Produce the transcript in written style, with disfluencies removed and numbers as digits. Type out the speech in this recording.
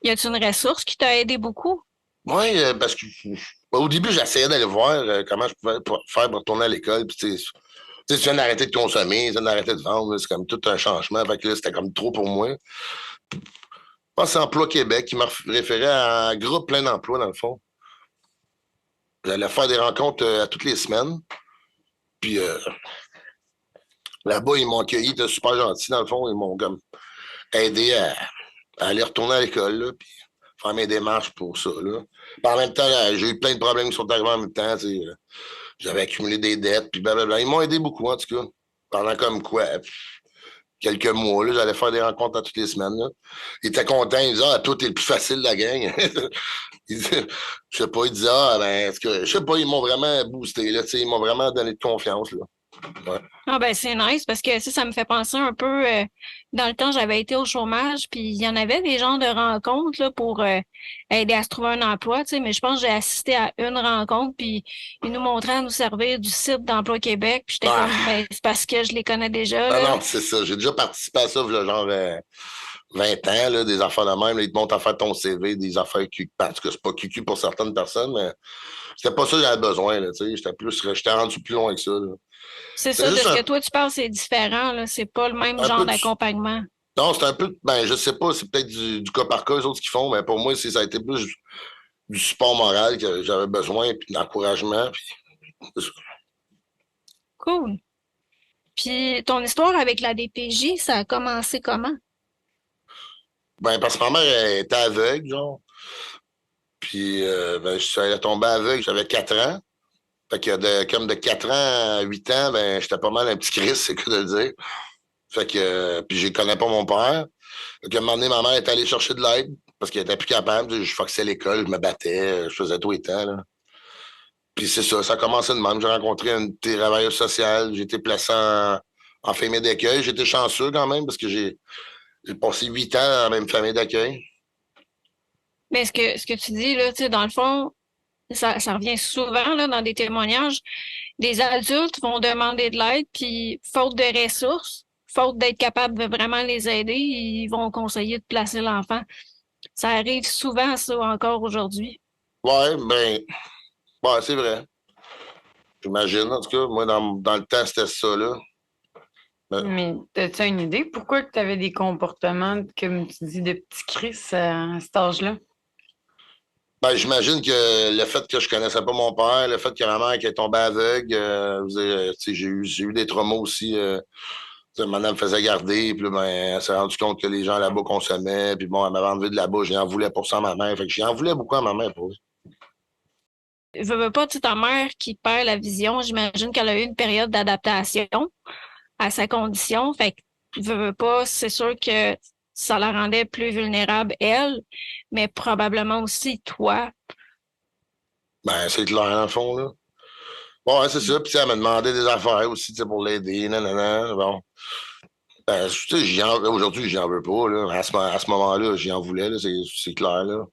Y a-t-il une ressource qui t'a aidé beaucoup? Oui, parce que au début, j'essayais d'aller voir comment je pouvais faire pour retourner à l'école. Puis, tu viens d'arrêter de consommer, tu viens d'arrêter de vendre, là, c'est comme tout un changement. Fait que là, c'était comme trop pour moi. Je pense que c'est Emploi Québec qui m'a référé à un groupe plein d'emploi, dans le fond. J'allais faire des rencontres à toutes les semaines. Puis là-bas, ils m'ont accueilli, ils étaient super gentils, dans le fond. Ils m'ont comme aidé à aller retourner à l'école, là, puis faire mes démarches pour ça. Là. Puis en même temps, là, j'ai eu plein de problèmes qui sont arrivés en même temps. J'avais accumulé des dettes, puis blablabla. Ils m'ont aidé beaucoup, en tout cas. Pendant comme quoi, quelques mois, là, j'allais faire des rencontres à toutes les semaines. Là. Ils étaient contents, ils disaient, ah, toi, t'es le plus facile de la gang. Je sais pas, ils disaient, ah, ben, est-ce que, je sais pas, ils m'ont vraiment boosté, là, ils m'ont vraiment donné de confiance, là. Ouais. Ah ben c'est nice parce que ça me fait penser un peu dans le temps j'avais été au chômage puis il y en avait des genres de rencontres là, pour aider à se trouver un emploi, tu sais, mais je pense que j'ai assisté à une rencontre puis ils nous montraient à nous servir du site d'Emploi Québec puis j'étais comme Ah, ben c'est parce que je les connais déjà non, là. non, c'est ça. J'ai déjà participé à ça, là, genre 20 ans, là, des affaires de même. Là, ils te montrent à faire ton CV, des affaires QQ. Parce que c'est pas QQ pour certaines personnes, mais c'était pas ça que j'avais besoin. Là, j'étais rendu plus loin que ça. Là. C'est C'était ça de juste ce que toi tu parles c'est différent là, c'est pas le même un genre peu d'accompagnement. non, c'est un peu. Ben, je sais pas, c'est peut-être du cas par cas, les autres qui font, mais pour moi, ça a été plus du support moral que j'avais besoin, puis d'encouragement. Puis, Cool. Puis ton histoire avec la DPJ, ça a commencé comment? ben, parce que ma mère elle était aveugle, genre. Puis, ben, elle est tombée aveugle, j'avais 4 ans. Fait que comme de 4 ans à 8 ans, ben, j'étais pas mal un petit Christ, c'est que de le dire. Fait que, puis je connais pas mon père. Fait qu'à un moment donné, ma mère est allée chercher de l'aide parce qu'elle était plus capable. Je foxais l'école, je me battais, je faisais tout et temps, là. Puis c'est ça, ça a commencé de même. J'ai rencontré un travailleur social, j'ai été placé en famille d'accueil. J'étais chanceux quand même parce que j'ai passé 8 ans dans la même famille d'accueil. Mais ce que tu dis là, tu sais, dans le fond, ça revient souvent là, dans des témoignages. Des adultes vont demander de l'aide, puis faute de ressources, faute d'être capable de vraiment les aider, ils vont conseiller de placer l'enfant. Ça arrive souvent, ça, encore aujourd'hui. Ouais, ben, ouais, c'est vrai. J'imagine, en tout cas, moi, dans le temps, c'était ça, là. Ben, Mais as-tu une idée pourquoi tu avais des comportements, comme tu dis, de petit Chris à cet âge-là? ben, j'imagine que le fait que je connaissais pas mon père, le fait que ma mère qui est tombée aveugle, je veux dire, tu sais, j'ai eu des traumas aussi. Tu sais, madame me faisait garder, puis là, ben, elle s'est rendue compte que les gens là-bas consommaient, puis bon, elle m'avait enlevé de là-bas, j'en voulais pour ça à ma mère. Fait que j'en voulais beaucoup à ma mère pour ça. Veux pas, tu sais, ta mère qui perd la vision, j'imagine qu'elle a eu une période d'adaptation à sa condition. Fait que, veux pas, c'est sûr que ça la rendait plus vulnérable, elle, mais probablement aussi toi. Ben, c'est clair, dans le fond, là. Bon, ouais, c'est ça. Puis, tu sais, elle m'a demandé des affaires aussi, tu sais, pour l'aider, nanana. Bon. Ben, tu sais, aujourd'hui, j'en veux pas, là. À ce moment-là, j'en voulais, là, c'est clair, là.